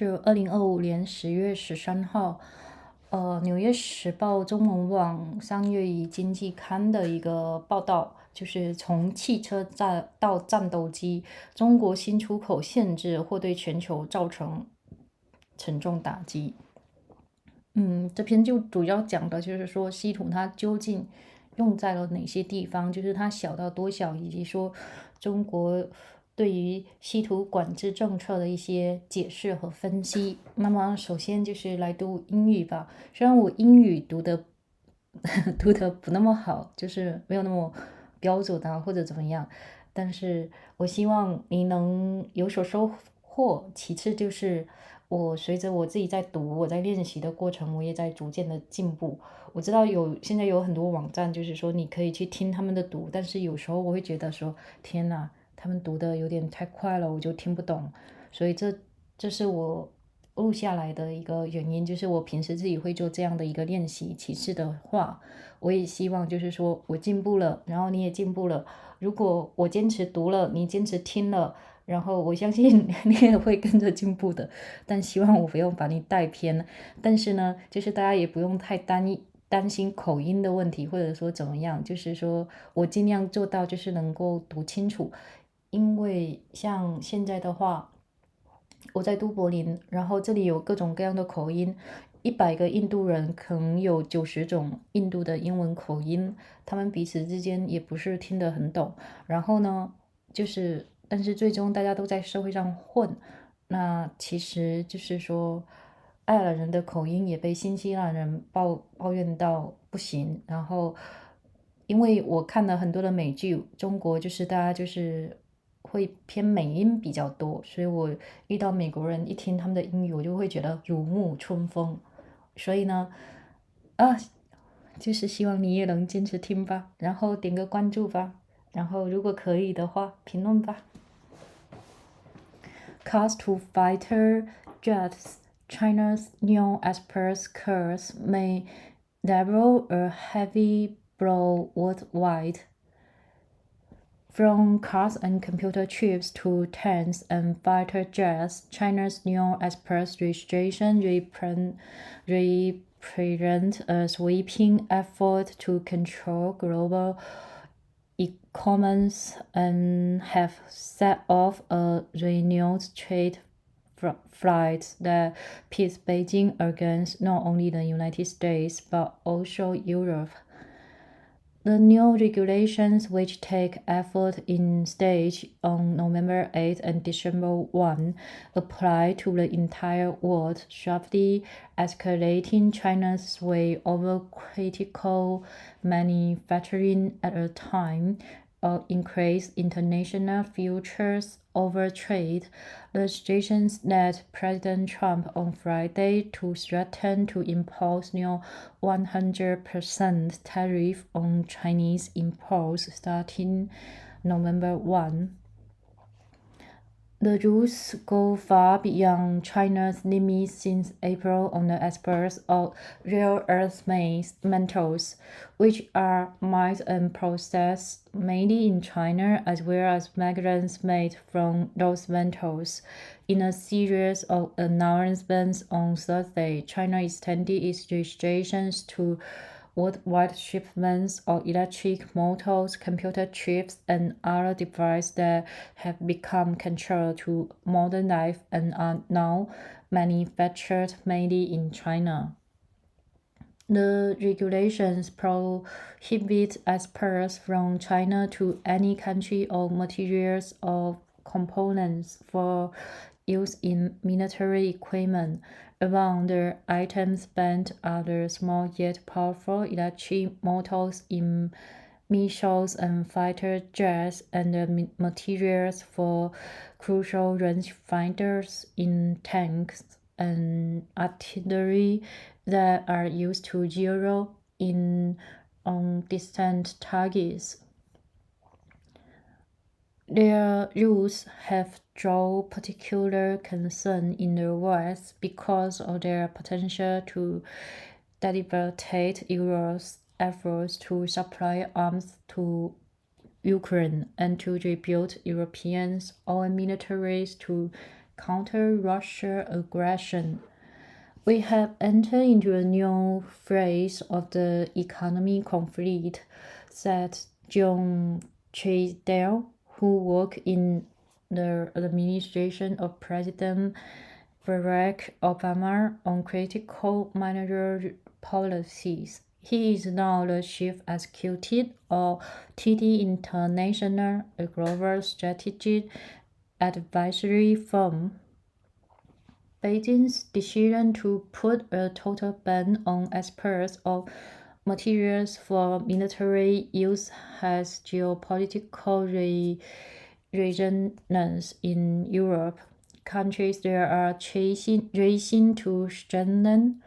是2025年10月13号，《纽约时报》中文网3月以经济刊的一个报道，就是从汽车到战斗机，中国新出口限制或对全球造成沉重打击。这篇就主要讲的就是说稀土它究竟用在了哪些地方，就是它小到多小，以及说中国对于稀土管制政策的一些解释和分析。那么首先就是来读英语吧，虽然我英语读的读得不那么好，就是没有那么标准啊或者怎么样，但是我希望你能有所收获。其次就是我随着我自己在读，我在练习的过程，我也在逐渐的进步。我知道现在有很多网站，就是说你可以去听他们的读，但是有时候我会觉得说，天呐，他们读的有点太快了，我就听不懂。所以这是我录下来的一个原因，就是我平时自己会做这样的一个练习。其次的话，我也希望就是说我进步了，然后你也进步了。如果我坚持读了，你坚持听了，然后我相信你也会跟着进步的。但希望我不用把你带偏。但是呢，就是大家也不用太担心口音的问题，或者说怎么样，就是说我尽量做到就是能够读清楚。因为像现在的话，我在都柏林，然后这里有各种各样的口音，100个印度人可能有90种印度的英文口音，他们彼此之间也不是听得很懂。然后呢，但是最终大家都在社会上混，那其实就是说，爱尔兰人的口音也被新西兰人抱怨到不行。然后，因为我看了很多的美剧，中国就是大家就是会偏美音比较多，所以我遇到美国人一听他们的英语，我就会觉得如沐春风。所以呢，啊，就是希望你也能坚持听吧，然后点个关注吧，然后如果可以的话，评论吧。Cars to fighter jets, China's new express Cars may deliver a heavy blow worldwide. From cars and computer chips to tanks and fighter jets, China's new express registration represents a sweeping effort to control global e-commerce and have set off a renewed trade flight that pits Beijing against not only the United States but also Europe. The new regulations, which take effect in stage on November 8 and December 1, apply to the entire world, sharply escalating China's sway over critical manufacturing at a time of increased international futures over trade. The restrictions led President Trump on Friday to threaten to impose new 100% tariff on Chinese imports starting November 1. The rules go far beyond China's limits since April on the exports of rare earth metals, which are mined and processed mainly in China, as well as magnets made from those metals. In a series of announcements on Thursday, China extended its restrictions to worldwide shipments of electric motors, computer chips, and other devices that have become central to modern life and are now manufactured mainly in China. The regulations prohibit exports from China to any country or materials or components for use in military equipment. Among the items banned are the small yet powerful electric motors in missiles and fighter jets, and the materials for crucial rangefinders in tanks and artillery that are used to zero in on distant targets. Their rules have drawn particular concern in the West because of their potential to debilitate Europe's efforts to supply arms to Ukraine and to rebuild Europeans' own militaries to counter Russia aggression. We have entered into a new phase of the economic conflict, said John Chisdale, who worked in the administration of President Barack Obama on critical monetary policies. He is now the chief executive of TD International, a global strategic advisory firm. Beijing's decision to put a total ban on exports of materials for military use has geopolitical resonance in Europe. Countries there are racing to strengthen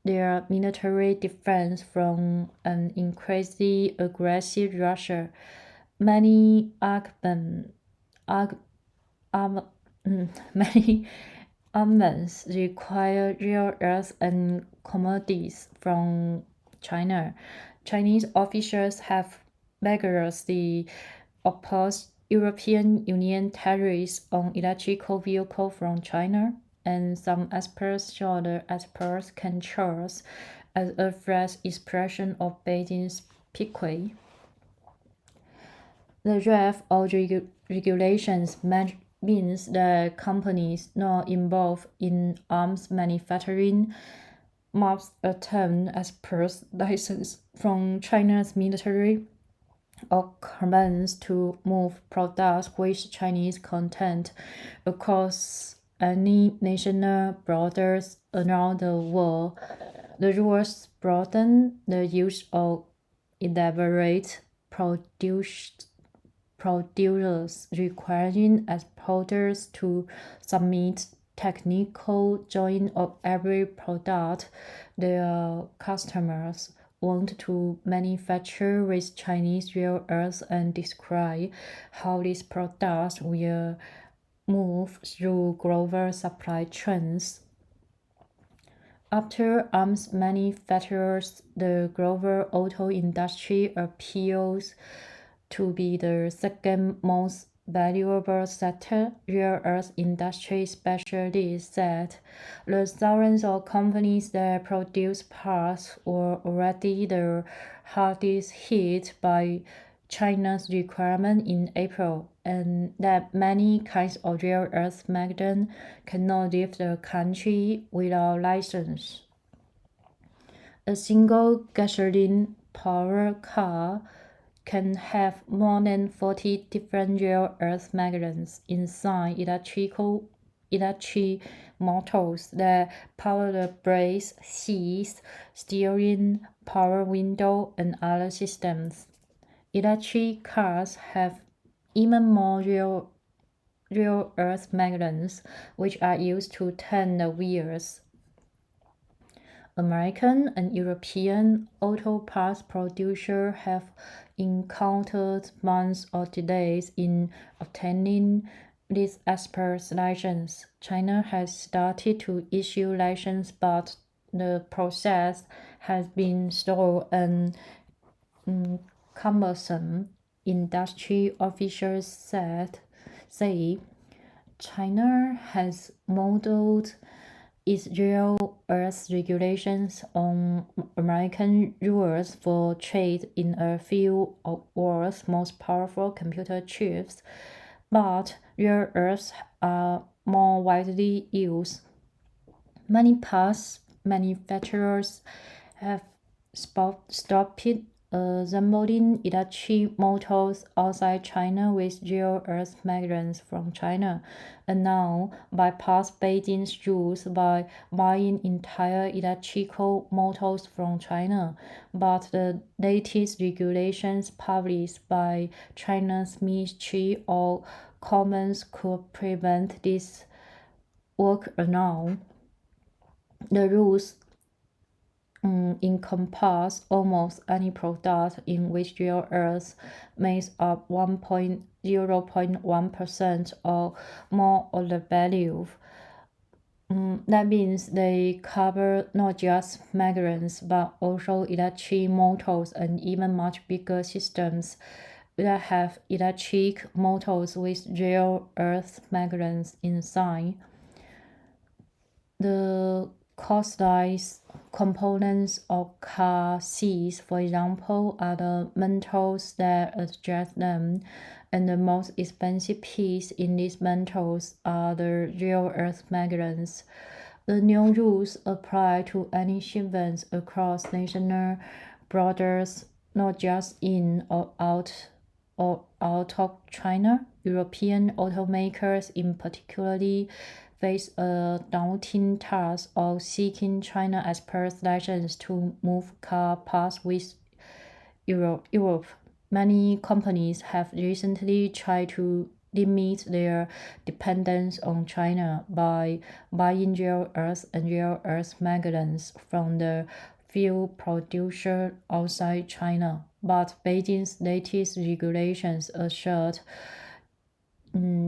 their military defense from an increasingly aggressive Russia. Many armaments require rare earths and commodities from China. Chinese officials have vigorously opposed European Union tariffs on electrical vehicles from China, and some experts saw the export controls as a fresh expression of Beijing's piquet. The draft of regulations means that companies not involved in arms manufacturing must obtain export license from China's military or commands to move products with Chinese content across any national borders around the world. The rules broaden the use of elaborate producers, requiring exporters to submit technical drawing of every product their customers want to manufacture with Chinese rare earths and describe how these products will move through global supply chains. After arms manufacturers, the global auto industry appeals to be the second most valuable sector. Rare earth industry specialists said the thousands of companies that produce parts were already the hardest hit by China's requirement in April, and that many kinds of rare earth magnets cannot leave the country without license. A single gasoline-powered car can have more than 40 different rare earth magnets inside electric motors that power the brakes, seats, steering, power window, and other systems. Electric cars have even more rare earth magnets, which are used to turn the wheels. American and European auto parts producers have encountered months of delays in obtaining these export licenses. China has started to issue licenses, but the process has been slow and cumbersome. Industry officials say China has modeled its rare earth regulations on American rules for trade in a few of the world's most powerful computer chips, but rare earths are more widely used. Many parts manufacturers have stopped assembling electric motors outside China with rare earth magnets from China, and now bypass Beijing's rules by buying entire electrical motors from China. But the latest regulations published by China's Ministry of Commerce could prevent this workaround. The rules encompass almost any product in which rare earths makes up 0.1% or more of the value. That means they cover not just magnets but also electric motors and even much bigger systems that have electric motors with rare earth magnets inside. The costless components of car seats, for example, are the metals that adjust them, and the most expensive piece in these metals are the rare earth magnets. The new rules apply to any shipments across national borders, not just in or out of China. European automakers in particularly face a daunting task of seeking China Express license to move car parts with Europe. Many companies have recently tried to limit their dependence on China by buying rare earth and rare earth magnets from the few producers outside China. But Beijing's latest regulations assert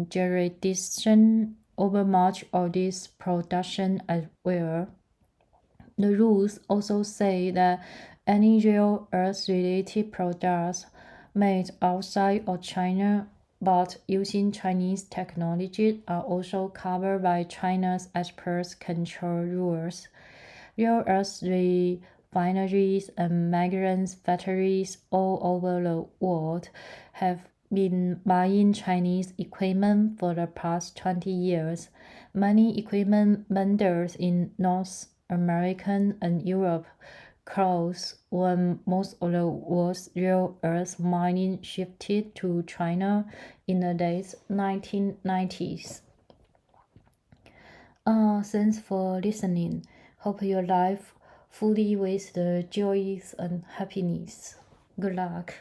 jurisdiction over much of this production as well. The rules also say that any rare earth-related products made outside of China but using Chinese technology are also covered by China's export control rules. Rare earth refineries and magnet factories all over the world have been buying Chinese equipment for the past 20 years. Many equipment vendors in North America and Europe closed when most of the world's rare earth mining shifted to China in the late 1990s. Thanks for listening. Hope your life fully with the joys and happiness. Good luck.